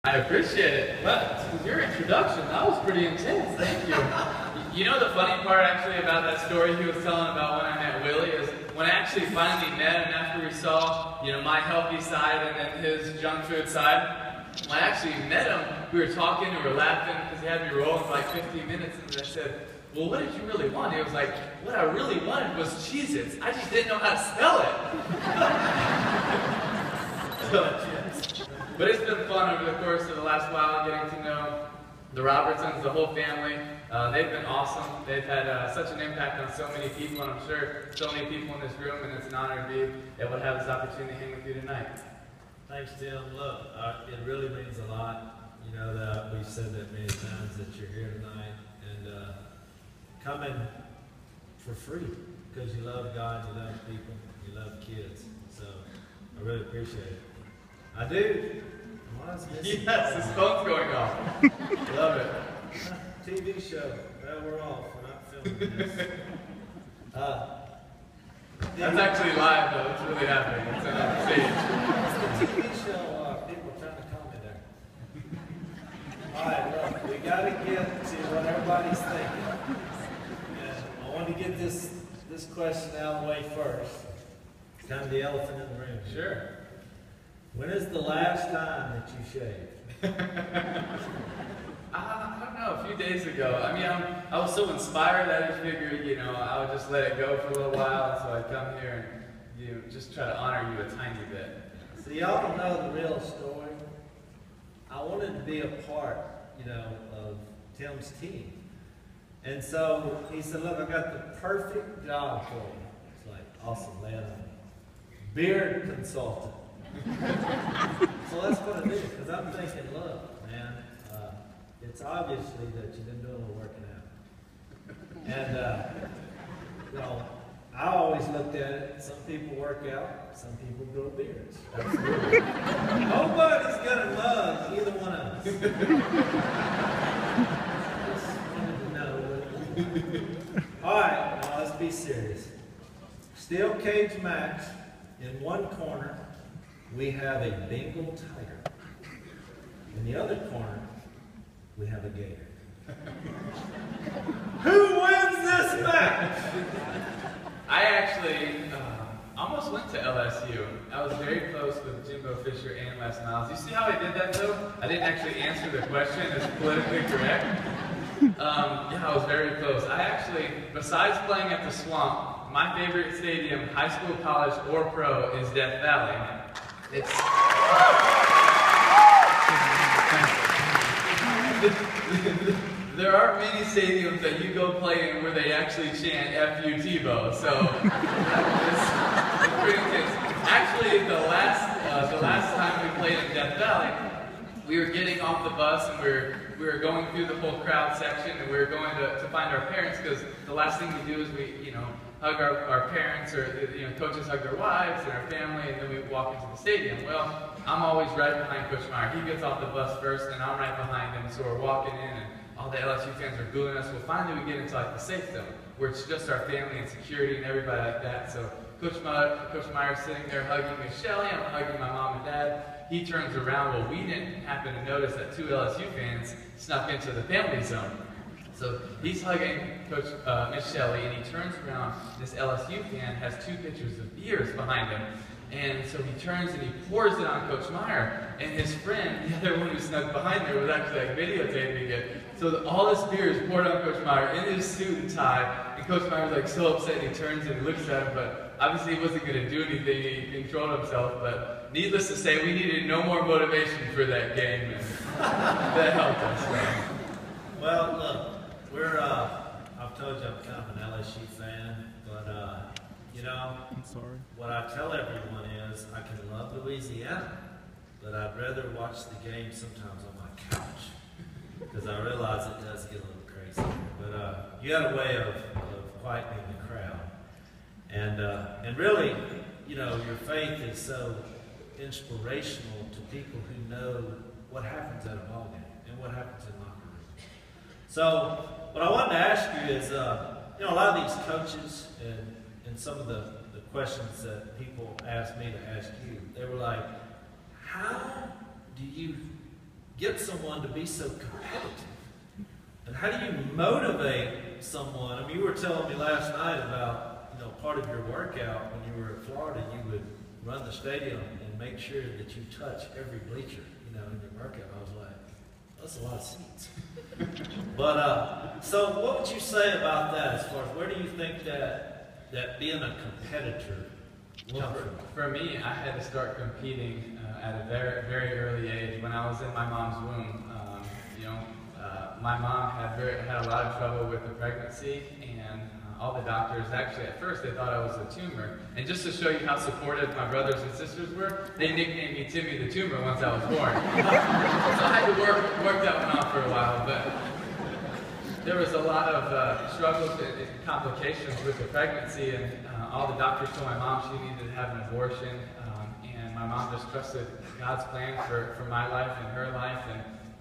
I appreciate it. Well, your introduction, that was pretty intense. Thank you. You know the funny part actually about that story he was telling about when I met Willie is when I actually finally met him after we saw, you know, my healthy side and then his junk food side. When I actually met him, we were talking and we were laughing because he had me rolling for like 15 minutes and I said, well, what did you really want? He was like, what I really wanted was Cheez-Its. I just didn't know how to spell it. But it's been fun over the course of the last while getting to know the Robertsons, the whole family. They've been awesome. They've had such an impact on so many people, and I'm sure so many people in this room, and it's an honor to be able to have this opportunity to hang with you tonight. Thanks, Tim. Look, it really means a lot. You know that we've said that many times that you're here tonight, and coming for free because you love God, you love people, you love kids. So I really appreciate it. I do. Yes, his phone's going off. Love it. TV show. Well, we're off. We're not filming this. That's actually live, though. It's really happening. It's on stage. It's the TV show. People are trying to call me there. All right, look, we got to get to what everybody's thinking. And I want to get this question out of the way first. It's kind of the elephant in the room. Sure. When is the last time that you shaved? I don't know, a few days ago. I mean, I was so inspired that I figured, you know, I would just let it go for a little while, so I'd come here and, you know, just try to honor you a tiny bit. So y'all know the real story. I wanted to be a part, you know, of Tim's team. And so he said, look, I got the perfect job for you. It's like, awesome, man. Beard consultant. So that's what I do, because I'm thinking, look, man, it's obviously that you've been doing a little working out. And, you know, I always looked at it, some people work out, some people grow beards. Nobody's going to love either one of us. Just wanted to know. All right, now let's be serious. Steel cage match in one corner. We have a Bengal tiger. In the other corner, we have a gator. Who wins this match? I actually almost went to LSU. I was very close with Jimbo Fisher and Les Miles. You see how I did that, though? I didn't actually answer the question as politically correct. Yeah, I was very close. I actually, besides playing at the Swamp, my favorite stadium, high school, college, or pro, is Death Valley. It's there are many stadiums that you go play in where they actually chant "F you Tebow," so it's pretty intense. Actually, the last time we played in Death Valley, we were getting off the bus and we were going through the whole crowd section and we were going to find our parents because the last thing we do is we, you know, hug our parents, or, you know, coaches hug their wives and our family, and then we walk into the stadium. Well, I'm always right behind Coach Meyer. He gets off the bus first, and I'm right behind him, so we're walking in, and all the LSU fans are booing us. Well, finally we get into like the safe zone, where it's just our family and security and everybody like that. So Coach Meyer's sitting there hugging Miss Shelley, I'm hugging my mom and dad. He turns around. Well, we didn't happen to notice that two LSU fans snuck into the family zone. So he's hugging Coach Miss Shelley, and he turns around. This LSU fan has two pitchers of beers behind him. And so he turns and he pours it on Coach Meyer. And his friend, the other one who snuck behind there, was actually like videotaping it. So all this beer is poured on Coach Meyer in his suit and tie. And Coach Meyer's like so upset, and he turns and he looks at him, but obviously he wasn't going to do anything. He controlled himself. But needless to say, we needed no more motivation for that game. And that helped us. So. Well, look. I've told you I'm kind of an LSU fan, but, you know, what I tell everyone is I can love Louisiana, but I'd rather watch the game sometimes on my couch, because I realize it does get a little crazy. But you had a way of quietening the crowd. And really, you know, your faith is so inspirational to people who know what happens at a ball game and what happens in locker room. So, what I wanted to ask you is, you know, a lot of these coaches and some of the questions that people asked me to ask you, they were like, how do you get someone to be so competitive? And how do you motivate someone? I mean, you were telling me last night about, you know, part of your workout when you were in Florida, you would run the stadium and make sure that you touch every bleacher, you know, in your workout. I was like, that's a lot of seats. But, so what would you say about that as far as where do you think that being a competitor Well, for me, I had to start competing at a very, very early age. When I was in my mom's womb, my mom had a lot of trouble with the pregnancy, and all the doctors, actually at first they thought I was a tumor. And just to show you how supportive my brothers and sisters were, they nicknamed me Timmy the Tumor once I was born. So I had to work that one off for a while, but there was a lot of struggles and complications with the pregnancy, and all the doctors told my mom she needed to have an abortion, and my mom just trusted God's plan for my life and her life,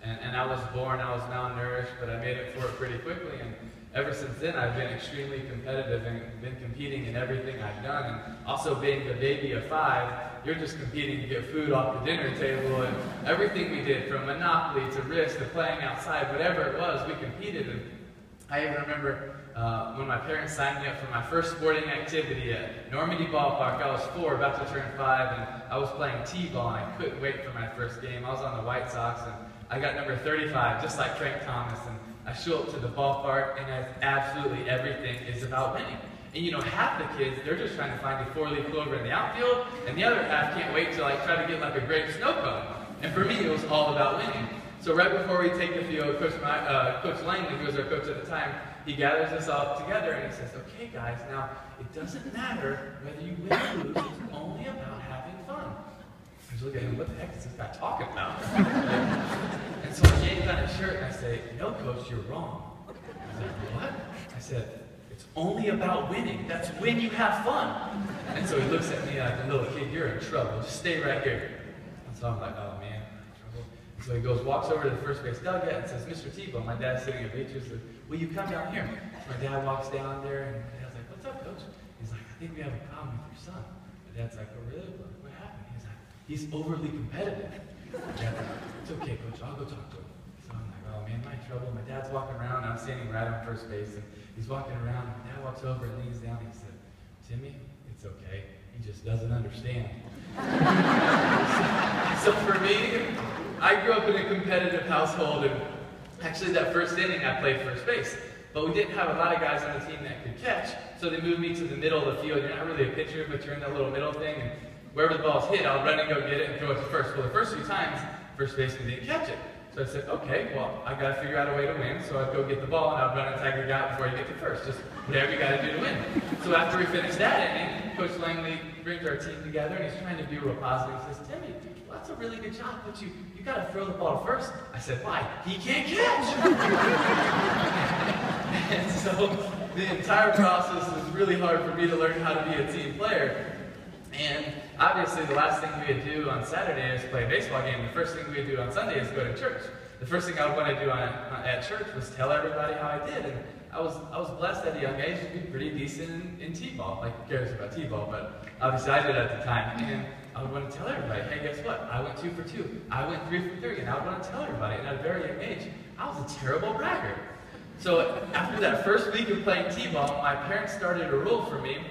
and I was born, I was malnourished, but I made it for it pretty quickly, and ever since then I've been extremely competitive and been competing in everything I've done, and also being the baby of 5, you're just competing to get food off the dinner table, and everything we did, from Monopoly to Risk to playing outside, whatever it was, we competed. And I even remember when my parents signed me up for my first sporting activity at Normandy Ballpark. I was 4, about to turn 5, and I was playing T-ball, and I couldn't wait for my first game. I was on the White Sox, and I got number 35, just like Frank Thomas, and I show up to the ballpark, and absolutely everything is about winning. And you know, half the kids, they're just trying to find a 4-leaf clover in the outfield, and the other half can't wait to like try to get like a grape snow cone. And for me, it was all about winning. So right before we take the field, Coach Langley, who was our coach at the time, he gathers us all together and he says, okay guys, now it doesn't matter whether you win or lose, it's only about having fun. I was looking at him, what the heck is this guy talking about? And so I yanked on his shirt and I say, no coach, you're wrong. He's like, what? I said, it's only about winning. That's when you have fun. And so he looks at me like a little kid, you're in trouble, just stay right here. And so I'm like, oh man. So he walks over to the first base dugout and says, Mr. Tebow, my dad's sitting at bleachers, says, will you come down here? So my dad walks down there, and my dad's like, what's up, coach? He's like, I think we have a problem with your son. My dad's like, oh, really? What happened? He's like, he's overly competitive. My dad's like, it's okay, coach, I'll go talk to him. So I'm like, oh man, am I in trouble? My dad's walking around, I'm standing right on first base, and he's walking around, and my dad walks over and leans down, and he said, Timmy, it's okay. He just doesn't understand. So for me, I grew up in a competitive household, and actually that first inning I played first base. But we didn't have a lot of guys on the team that could catch, so they moved me to the middle of the field. You're not really a pitcher, but you're in that little middle thing, and wherever the ball's hit, I'll run and go get it and throw it to first. Well, the first few times, first baseman didn't catch it. So I said, okay, well, I got to figure out a way to win, so I'd go get the ball, and I'd run and tag the guy before you get to first. Just whatever you got to do to win. So after we finished that inning, Coach Langley brings our team together, and he's trying to be real positive. He says, Timmy, well, that's a really good job, but you got to throw the ball first. I said, why? He can't catch! And so the entire process was really hard for me to learn how to be a team player. And obviously the last thing we would do on Saturday is play a baseball game. The first thing we would do on Sunday is go to church. The first thing I would want to do at church was tell everybody how I did. And I was blessed at a young age to be pretty decent in T-ball. Like, who cares about T-ball, but obviously I did at the time. And I would want to tell everybody, hey, guess what? I went 2 for 2. I went 3 for 3. And I would want to tell everybody. And at a very young age, I was a terrible bragger. So after that first week of playing T-ball, my parents started a rule for me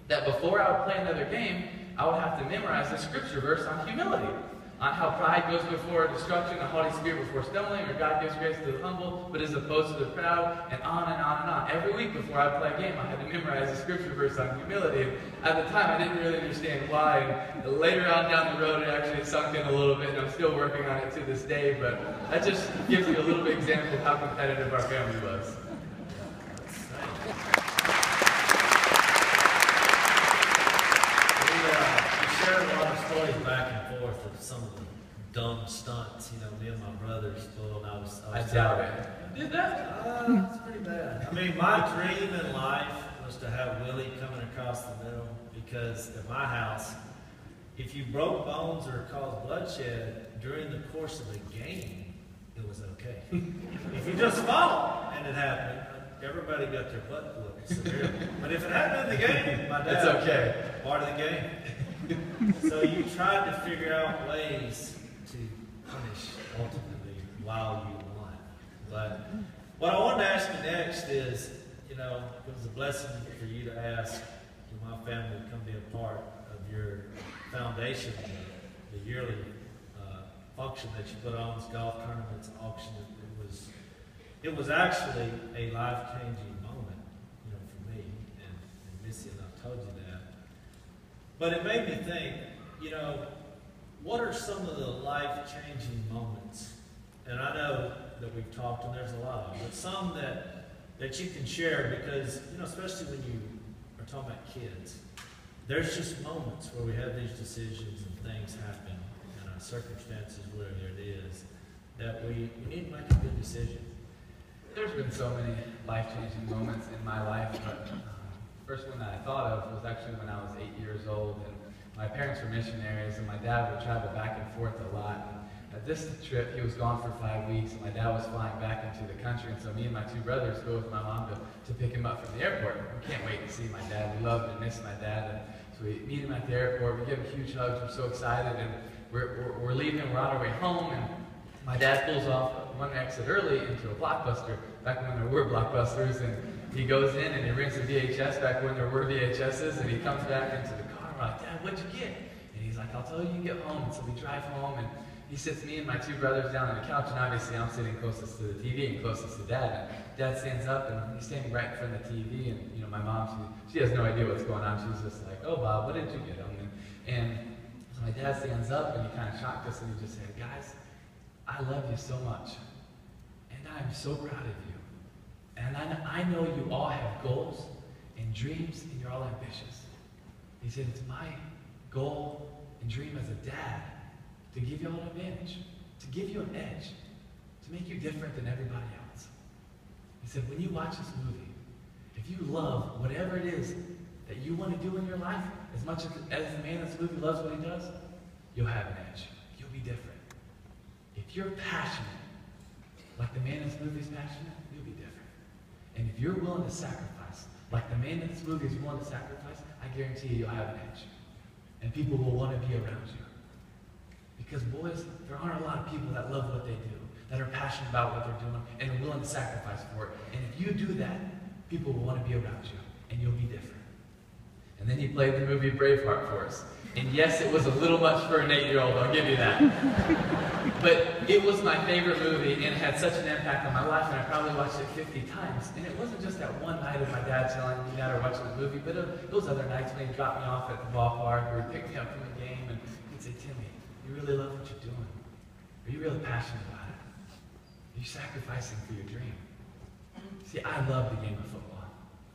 that before I would play another game, I would have to memorize the scripture verse on humility, on how pride goes before destruction, a haughty spirit before stumbling, or God gives grace to the humble, but is opposed to the proud, and on and on and on. Every week before I play a game, I had to memorize the scripture verse on humility. At the time, I didn't really understand why, and later on down the road, it actually sunk in a little bit, and I'm still working on it to this day, but that just gives you a little bit example of how competitive our family was. Shared a lot of stories back and forth of some of the dumb stunts, you know, me and my brothers pulled. I doubt it. You did that? It's pretty bad. I mean, my dream in life was to have Willie coming across the middle, because at my house, if you broke bones or caused bloodshed during the course of the game, it was okay. If you just fought and it happened, everybody got their butt whooped severely. But if it happened in the game, my dad, it's okay. Part of the game. So you tried to figure out ways to punish, ultimately, while you won. But what I wanted to ask you next is, you know, it was a blessing for you to ask my family to come be a part of your foundation, the yearly function that you put on, this golf tournaments, auction. It was actually a life-changing moment, you know, for me and Missy, and I've told you that. But it made me think, you know, what are some of the life-changing moments? And I know that we've talked, and there's a lot of them, but some that you can share, because, you know, especially when you are talking about kids, there's just moments where we have these decisions and things happen in our circumstances, wherever it is, that we need to make a good decision. There's been so many life-changing moments in my life, but first one that I thought of was actually when I was 8 years old, and my parents were missionaries, and my dad would travel back and forth a lot. At this trip, he was gone for 5 weeks, and my dad was flying back into the country, and so me and my two brothers go with my mom to pick him up from the airport. We can't wait to see my dad. We love and miss my dad, and so we meet him at the airport. We give him huge hugs. We're so excited, and we're leaving. We're on our way home, and my dad pulls off one exit early into a Blockbuster, back when there were Blockbusters, and he goes in and he rents a VHS back when there were VHSs, and he comes back into the car, and we're like, Dad, what'd you get? And he's like, I'll tell you when you get home. And so we drive home, and he sits me and my two brothers down on the couch, and obviously I'm sitting closest to the TV and closest to Dad. And Dad stands up, and he's standing right in front of the TV, and you know, my mom, she has no idea what's going on. She's just like, oh, Bob, what did you get him? And so my dad stands up, and he kind of shocked us, and he just said, guys, I love you so much, and I'm so proud of you. And I know you all have goals and dreams, and you're all ambitious. He said, it's my goal and dream as a dad to give you all an advantage, to give you an edge, to make you different than everybody else. He said, when you watch this movie, if you love whatever it is that you want to do in your life, as much as the man in this movie loves what he does, you'll have an edge. You'll be different. If you're passionate, like the man in this movie is passionate, you'll be different. And if you're willing to sacrifice, like the man in this movie is willing to sacrifice, I guarantee you'll have an edge. And people will want to be around you. Because boys, there aren't a lot of people that love what they do, that are passionate about what they're doing, and are willing to sacrifice for it. And if you do that, people will want to be around you, and you'll be different. And then he played the movie Braveheart for us. And yes, it was a little much for an 8-year-old, I'll give you that. But it was my favorite movie, and it had such an impact on my life, and I probably watched it 50 times. And it wasn't just that one night of my dad telling me that or watching the movie, but those other nights when he dropped me off at the ballpark, or he'd pick me up from the game, and he'd say, Timmy, you really love what you're doing? Are you really passionate about it? Are you sacrificing for your dream? See, I love the game of football.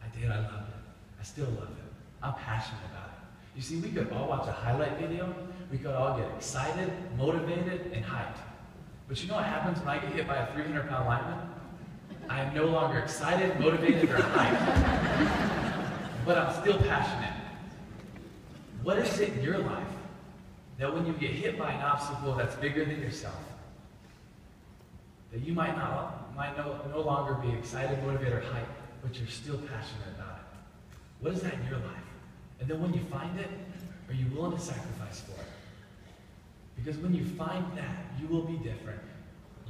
I did, I loved it. I still love it. I'm passionate about it. You see, we could all watch a highlight video. We could all get excited, motivated, and hyped. But you know what happens when I get hit by a 300-pound lineman? I am no longer excited, motivated, or hyped. But I'm still passionate. What is it in your life that when you get hit by an obstacle that's bigger than yourself, that you might no longer be excited, motivated, or hyped, but you're still passionate about it? What is that in your life? And then when you find it, are you willing to sacrifice for it? Because when you find that, you will be different.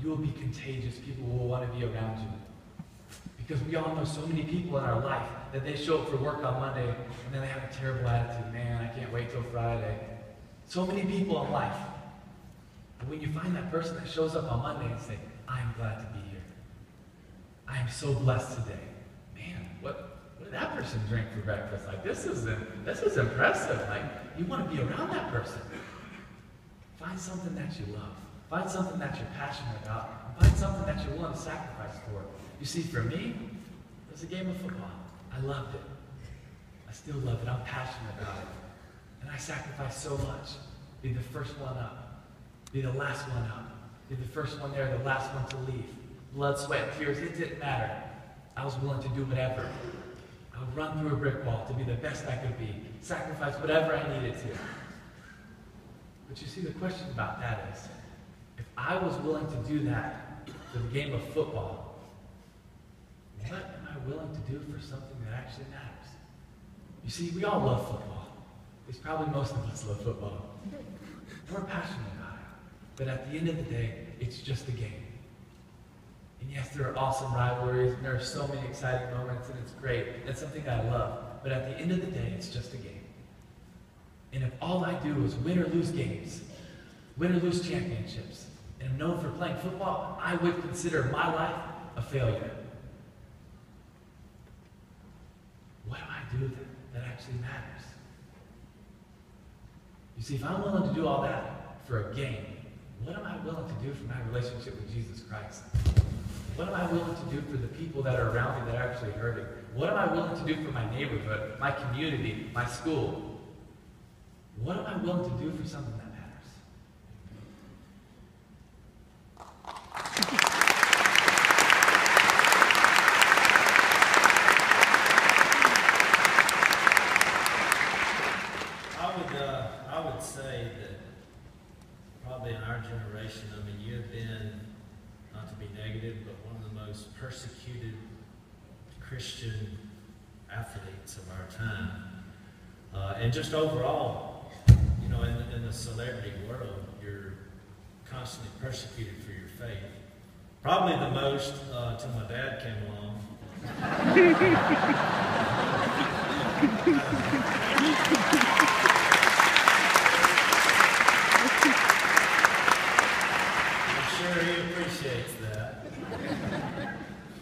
You will be contagious. People will want to be around you. Because we all know so many people in our life that they show up for work on Monday and then they have a terrible attitude. Man, I can't wait till Friday. So many people in life. But when you find that person that shows up on Monday and say, I'm glad to be here. I am so blessed today. Man, what did that person drink for breakfast? Like, this is impressive. Like, you want to be around that person. Find something that you love. Find something that you're passionate about. Find something that you're willing to sacrifice for. You see, for me, it was a game of football. I loved it. I still love it. I'm passionate about it. And I sacrificed so much. Be the first one up. Be the last one up. Be the first one there, the last one to leave. Blood, sweat, tears, it didn't matter. I was willing to do whatever. I would run through a brick wall to be the best I could be. Sacrifice whatever I needed to. But you see, the question about that is, if I was willing to do that for the game of football, what am I willing to do for something that actually matters? You see, we all love football. At least probably most of us love football. We're passionate about it. But at the end of the day, it's just a game. Yes, there are awesome rivalries, and there are so many exciting moments, and it's great. It's something I love. But at the end of the day, it's just a game. And if all I do is win or lose games, win or lose championships, and I'm known for playing football, I would consider my life a failure. What do I do that actually matters? You see, if I'm willing to do all that for a game, what am I willing to do for my relationship with Jesus Christ? What am I willing to do for the people that are around me that are actually hurting? What am I willing to do for my neighborhood, my community, my school? What am I willing to do for something that matters? I would say that probably in our generation, I mean, you've been, not to be negative, but one of the most persecuted Christian athletes of our time. And just overall, you know, in the celebrity world, you're constantly persecuted for your faith. Probably the most till my dad came along. He appreciates that.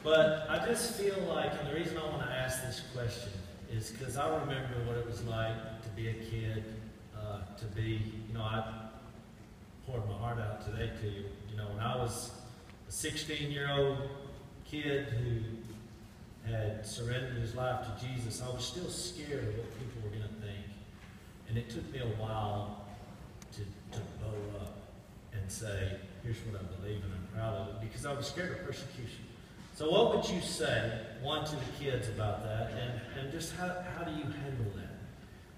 But I just feel like, and the reason I want to ask this question is because I remember what it was like to be a kid, to be, you know, I poured my heart out today to you. You know, when I was a 16-year-old kid who had surrendered his life to Jesus, I was still scared of what people were going to think. And it took me a while to bow up and say, here's what I believe and I'm proud of it, because I was scared of persecution. So what would you say, one, to the kids about that, and just how do you handle that?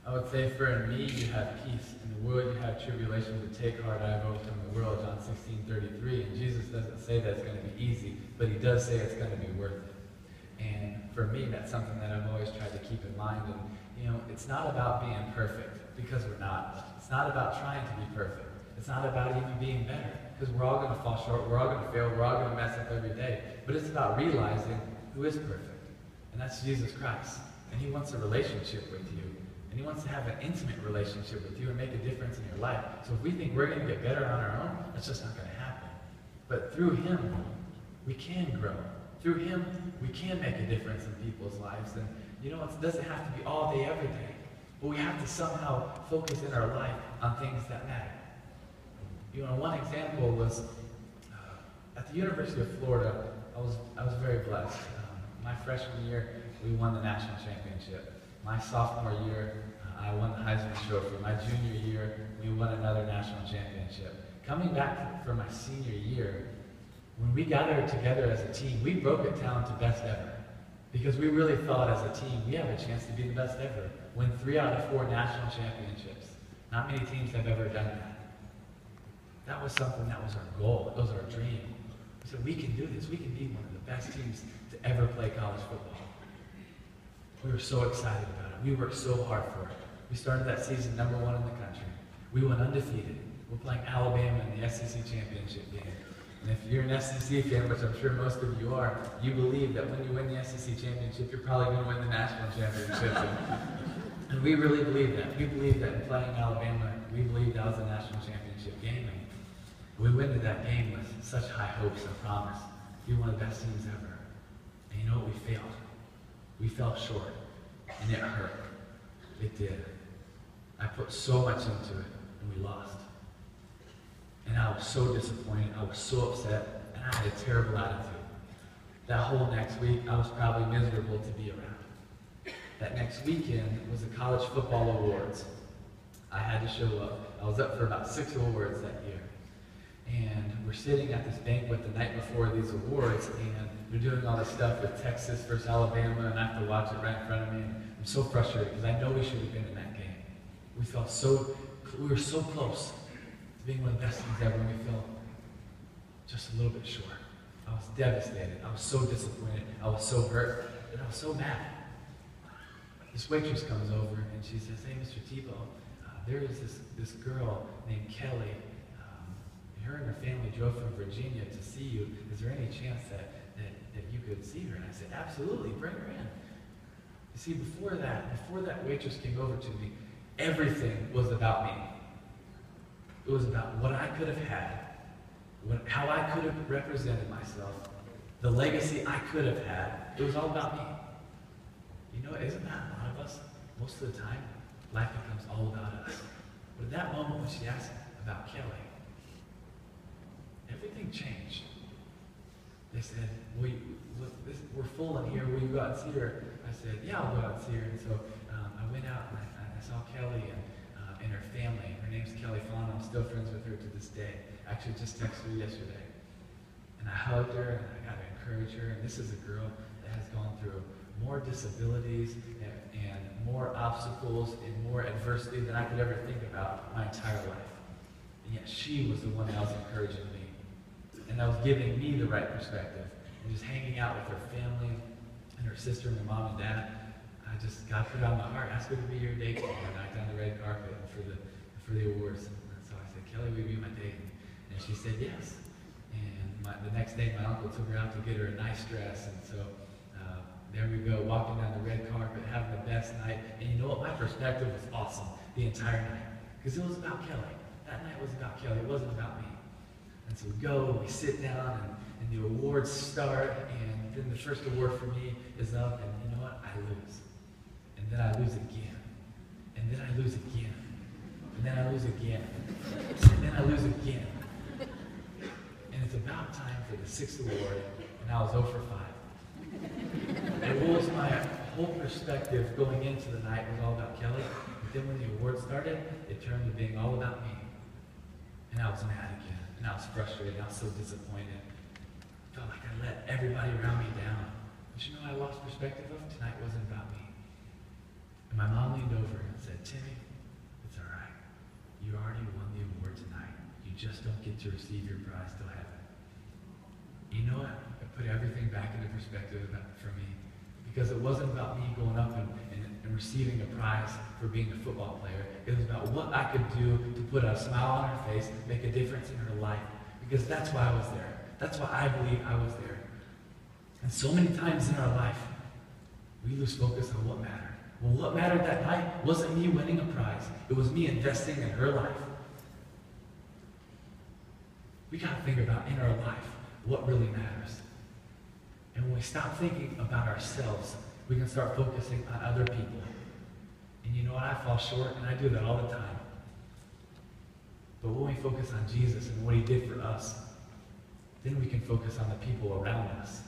I would say for me, you have peace. In the world, you have tribulation, but take heart, I have overcome the world, John 16:33. And Jesus doesn't say that it's going to be easy, but he does say it's going to be worth it. And for me, that's something that I've always tried to keep in mind. And, you know, it's not about being perfect, because we're not. It's not about trying to be perfect. It's not about even being better, because we're all going to fall short, we're all going to fail, we're all going to mess up every day. But it's about realizing who is perfect, and that's Jesus Christ. And he wants a relationship with you, and he wants to have an intimate relationship with you and make a difference in your life. So if we think we're going to get better on our own, that's just not going to happen. But through him, we can grow. Through him, we can make a difference in people's lives. And you know, it doesn't have to be all day, every day. But we have to somehow focus in our life on things that matter. You know, one example was at the University of Florida. I was very blessed. My freshman year, we won the national championship. My sophomore year, I won the Heisman Trophy. My junior year, we won another national championship. Coming back for my senior year, when we gathered together as a team, we broke it down to best ever. Because we really thought as a team, we have a chance to be the best ever. Win 3 out of 4 national championships. Not many teams have ever done that. That was something that was our goal. It was our dream. We said, we can do this. We can be one of the best teams to ever play college football. We were so excited about it. We worked so hard for it. We started that season #1 in the country. We went undefeated. We're playing Alabama in the SEC championship game. And if you're an SEC fan, which I'm sure most of you are, you believe that when you win the SEC championship, you're probably going to win the national championship. And we really believe that. We believe that in playing Alabama, we believe that was a national championship game. And we went into that game with such high hopes and promise. Be one of the best teams ever. And you know what? We failed. We fell short. And it hurt. It did. I put so much into it, and we lost. And I was so disappointed. I was so upset. And I had a terrible attitude. That whole next week, I was probably miserable to be around. That next weekend was the college football awards. I had to show up. I was up for about 6 awards that year. And we're sitting at this banquet the night before these awards, and they're doing all this stuff with Texas versus Alabama, and I have to watch it right in front of me. And I'm so frustrated because I know we should have been in that game. We were so close to being one of the best teams ever, and we fell just a little bit short. I was devastated. I was so disappointed. I was so hurt, and I was so mad. This waitress comes over, and she says, "Hey, Mr. Tebow, there is this girl named Kelly. Her and her family drove from Virginia to see you. Is there any chance that you could see her? And I said, absolutely, bring her in. You see, before that waitress came over to me, everything was about me. It was about what I could have had, how I could have represented myself, the legacy I could have had. It was all about me. You know, isn't that a lot of us? Most of the time, life becomes all about us. But at that moment when she asked about Kelly, everything changed. They said, we're full in here. Will you go out and see her? I said, yeah, I'll go out and see her. And so I went out and I saw Kelly and her family. Her name's Kelly Fawn. I'm still friends with her to this day. I actually just texted her yesterday. And I hugged her and I got to encourage her. And this is a girl that has gone through more disabilities and more obstacles and more adversity than I could ever think about my entire life. And yet she was the one that was encouraging me. And that was giving me the right perspective. And just hanging out with her family and her sister and her mom and dad, God put it on my heart, ask her to be your date tomorrow night down the red carpet for the awards. And so I said, Kelly, will you be my date? And she said yes. And the next day, my uncle took her out to get her a nice dress. And so there we go, walking down the red carpet, having the best night. And you know what? My perspective was awesome the entire night. Because it was about Kelly. That night was about Kelly. It wasn't about me. And so we go, and we sit down, and the awards start. And then the first award for me is up. And you know what? I lose. And then I lose again. And then I lose again. And then I lose again. And then I lose again. And it's about time for the 6th award. And I was 0 for 5. And what was my whole perspective going into the night was all about Kelly. But then when the award started, it turned to being all about me. And I was mad again. And I was frustrated. I was so disappointed. I felt like I let everybody around me down. But you know what I lost perspective of? Tonight wasn't about me. And my mom leaned over and said, Timmy, it's all right. You already won the award tonight. You just don't get to receive your prize till heaven. You know what? It put everything back into perspective for me. Because it wasn't about me going up and receiving a prize for being a football player. It was about what I could do to put a smile on her face, make a difference in her life. Because that's why I was there. That's why I believe I was there. And so many times in our life, we lose focus on what mattered. Well, what mattered that night wasn't me winning a prize. It was me investing in her life. We got to think about in our life what really matters. And when we stop thinking about ourselves, we can start focusing on other people. And you know what? I fall short, and I do that all the time. But when we focus on Jesus and what he did for us, then we can focus on the people around us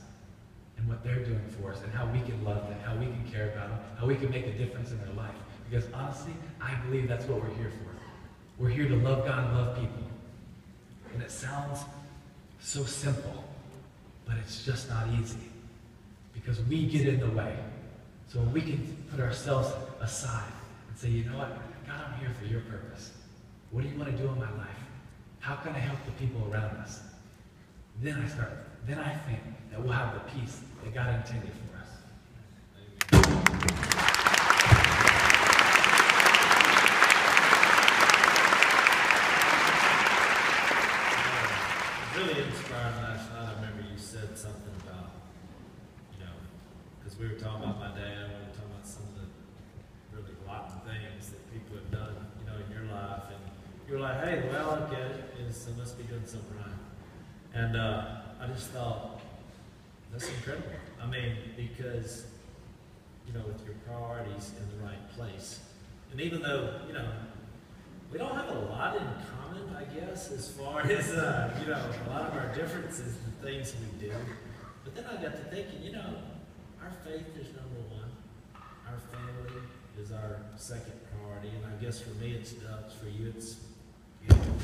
and what they're doing for us and how we can love them, how we can care about them, how we can make a difference in their life. Because honestly, I believe that's what we're here for. We're here to love God and love people. And it sounds so simple, but it's just not easy. Because we get in the way. So we can put ourselves aside and say, you know what? God, I'm here for your purpose. What do you want to do in my life? How can I help the people around us? Then I think that we'll have the peace that God intended for us. Really inspiring last night. I remember you said something about, because we were talking about my dad, we were talking about some of the really rotten things that people have done, in your life, and you were like, hey, well, I get it, so must be doing something right. And I just thought, that's incredible. I mean, because, with your priorities in the right place. And even though, we don't have a lot in common, I guess, as far as, a lot of our differences and things we do. But then I got to thinking, our faith is number one. Our family is our second priority. And I guess for me it's Dubs. For you it's Gators.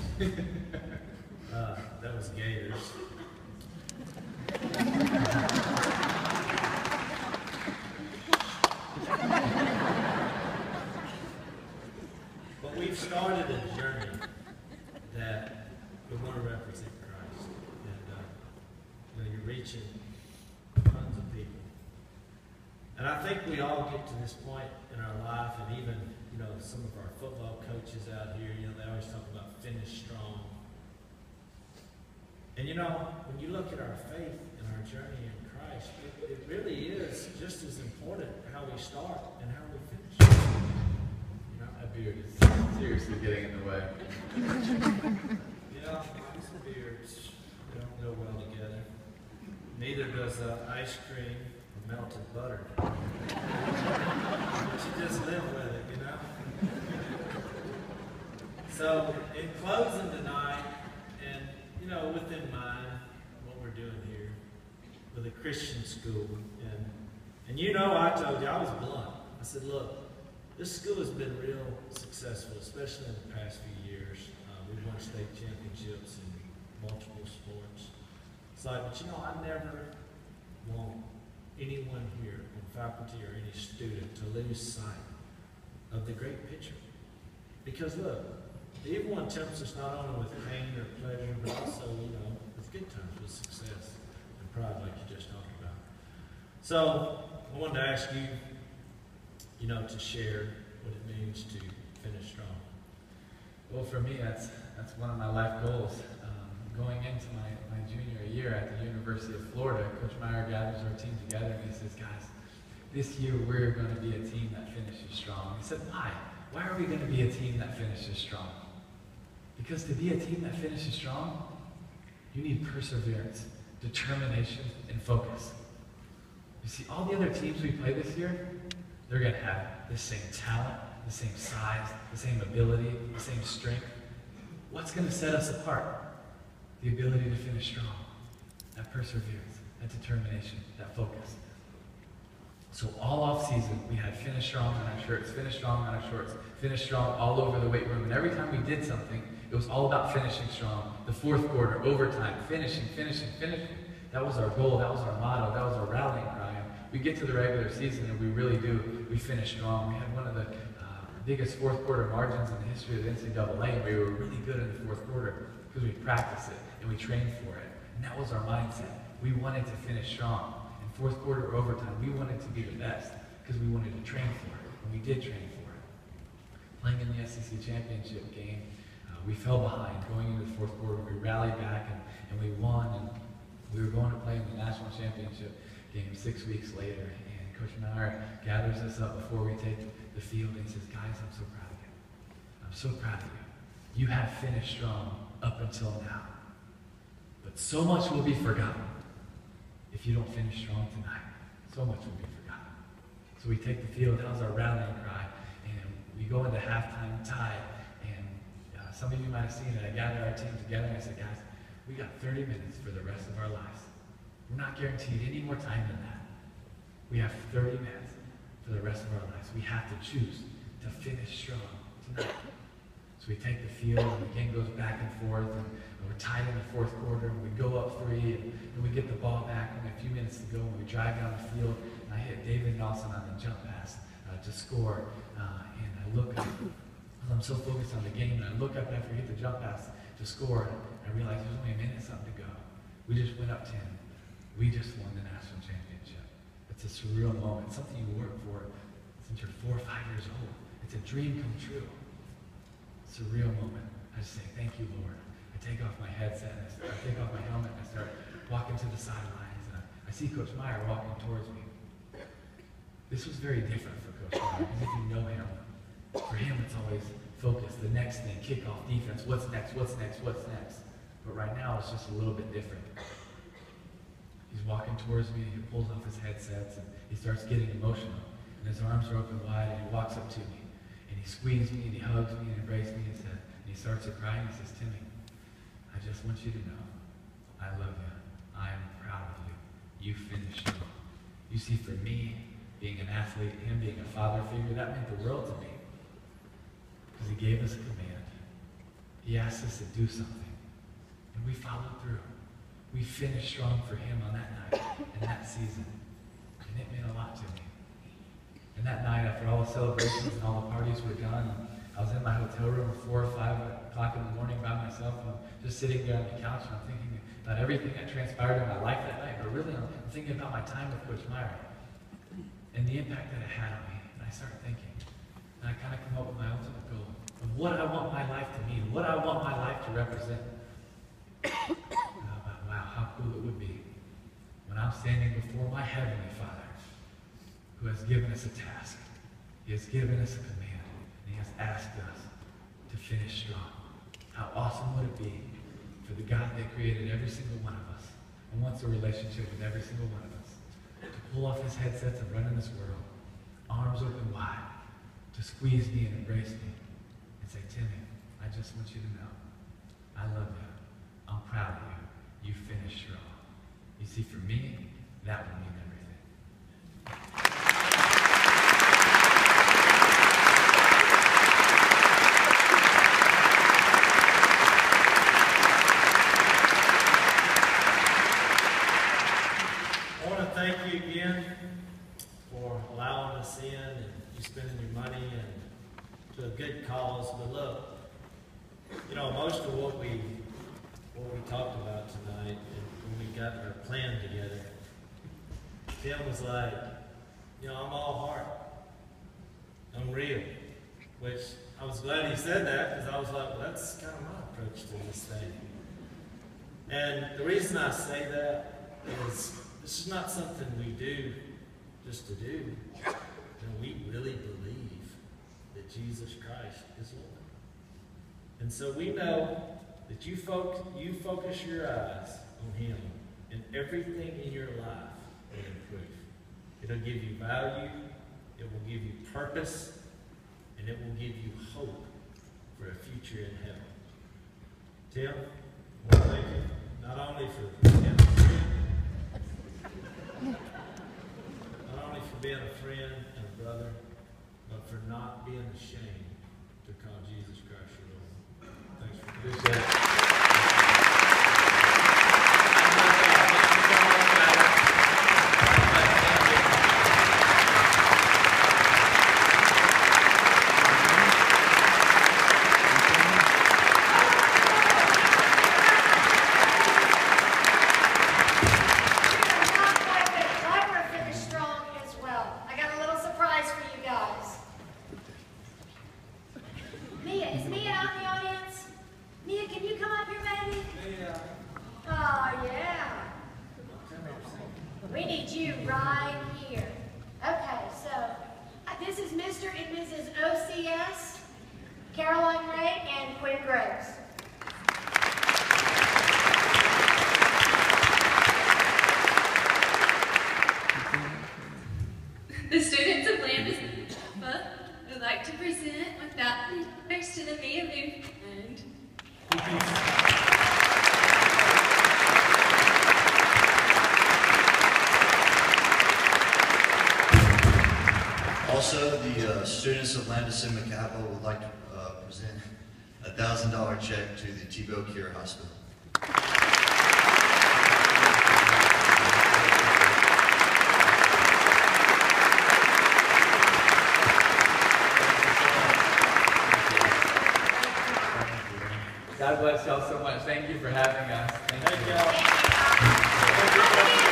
That was Gators. But we've started a journey that we want to represent Christ. And you're reaching tons of people. And I think we all get to this point in our life, and even, some of our football coaches out here, they always talk about finish strong. And you know, when you look at our faith and our journey in Christ, it really is just as important how we start and how we finish. You know? That beard is seriously getting in the way. Yeah, mine's and beards, they don't go well together. Neither does ice cream or melted butter. But you just live with it, you know? So, in closing tonight, and, you know, within mind, what we're doing here with a Christian school, and you know, I told you, I was blunt. I said, look, this school has been real successful, especially in the past few years. We've won state championships in multiple sports. It's like, but you know, I never want anyone here on faculty or any student to lose sight of the great picture. Because look, the evil one tempts us not only with pain or pleasure, but also, you know, with good times, with success and pride, like you just talked about. So, I wanted to ask you, you know, to share what it means to finish strong. Well, for me, that's one of my life goals. Going into my junior year at the University of Florida, Coach Meyer gathers our team together and he says, guys, this year we're going to be a team that finishes strong. He said, why? Why are we going to be a team that finishes strong? Because to be a team that finishes strong, you need perseverance, determination, and focus. You see, all the other teams we play this year, they're going to have the same talent, the same size, the same ability, the same strength. What's going to set us apart? The ability to finish strong, that perseverance, that determination, that focus. So all off season, we had finish strong on our shirts, finish strong on our shorts, finish strong all over the weight room. And every time we did something, it was all about finishing strong. The fourth quarter, overtime, finishing. That was our goal, that was our motto, that was our rallying cry. And we get to the regular season and we really do, we finish strong. We had one of the biggest fourth quarter margins in the history of the NCAA, and we were really good in the fourth quarter because we practiced it and we trained for it. And that was our mindset. We wanted to finish strong. In fourth quarter overtime, we wanted to be the best because we wanted to train for it, and we did train for it. Playing in the SEC championship game, we fell behind going into the fourth quarter. We rallied back and we won, and we were going to play in the national championship game 6 weeks later. And Coach Meyer gathers us up before we take the field and he says, guys, I'm so proud of you. I'm so proud of you. You have finished strong up until now. But so much will be forgotten if you don't finish strong tonight. So much will be forgotten. So we take the field, that was our rallying cry, and we go into halftime tied. And some of you might have seen it. I gathered our team together and I said, guys, we got 30 minutes for the rest of our lives. We're not guaranteed any more time than that. We have 30 minutes for the rest of our lives. We have to choose to finish strong tonight. So we take the field, and the game goes back and forth, and we're tied in the fourth quarter, and we go up 3, and we get the ball back, and a few minutes to go, and we drive down the field, and I hit David Nelson on the jump pass to score, and I look up, because I'm so focused on the game, and I look up after I hit the jump pass to score, and I realize there's only a minute something to go. We just went up 10. We just won the national championship. It's a surreal moment, something you work for since you're 4 or 5 years old. It's a dream come true. Surreal moment. I just say, thank you, Lord. I take off my headset, and I take off my helmet, and I start walking to the sidelines, and I see Coach Meyer walking towards me. This was very different for Coach Meyer, because if you know him, for him it's always focus, the next thing, kickoff, defense, what's next. But right now it's just a little bit different. He's walking towards me, he pulls off his headsets, and he starts getting emotional, and his arms are open wide, and he walks up to me. And he squeezed me, and he hugs me, and embraced me, and he starts to cry, and he says, Timmy, I just want you to know, I love you. I am proud of you. You finished strong. You see, for me, being an athlete, him being a father figure, that meant the world to me. Because he gave us a command. He asked us to do something, and we followed through. We finished strong for him on that night and that season, and it meant a lot to me. And that night, after all the celebrations and all the parties were done, I was in my hotel room at 4 or 5 o'clock in the morning by myself, and I'm just sitting there on the couch, and I'm thinking about everything that transpired in my life that night, but really I'm thinking about my time with Coach Meyer and the impact that it had on me. And I started thinking, and I kind of come up with my ultimate goal of what I want my life to mean, what I want my life to represent. I'm standing before my Heavenly Father, who has given us a task. He has given us a command, and He has asked us to finish strong. How awesome would it be for the God that created every single one of us and wants a relationship with every single one of us to pull off His headsets and run in this world, arms open wide, to squeeze me and embrace me and say, Timmy, I just want you to know, I love you. I'm proud of you. You finished strong. You see, for me, that would mean everything. I want to thank you again for allowing us in and you spending your money and to a good cause. But look, you know, most of what we talked about tonight and when we got our plan together, Tim was like, you know, I'm all heart. I'm real. Which I was glad he said that because I was like, well, that's kind of my approach to this thing. And the reason I say that is this is not something we do just to do. You know, we really believe that Jesus Christ is Lord. And so we know that you focus your eyes on Him, and everything in your life will improve. It'll give you value, it will give you purpose, and it will give you hope for a future in heaven. Tim, I want to thank you not only for being a friend, being a friend and a brother, but for not being ashamed to call Jesus Christ your Lord. Thanks for doing that. The students of Landis would like to present without thanks to the Mia movement. Also, the students of Landis and McCappell would like to present a $1,000 check to the Tebow Cure Hospital. God bless y'all so much. Thank you for having us. Thank you.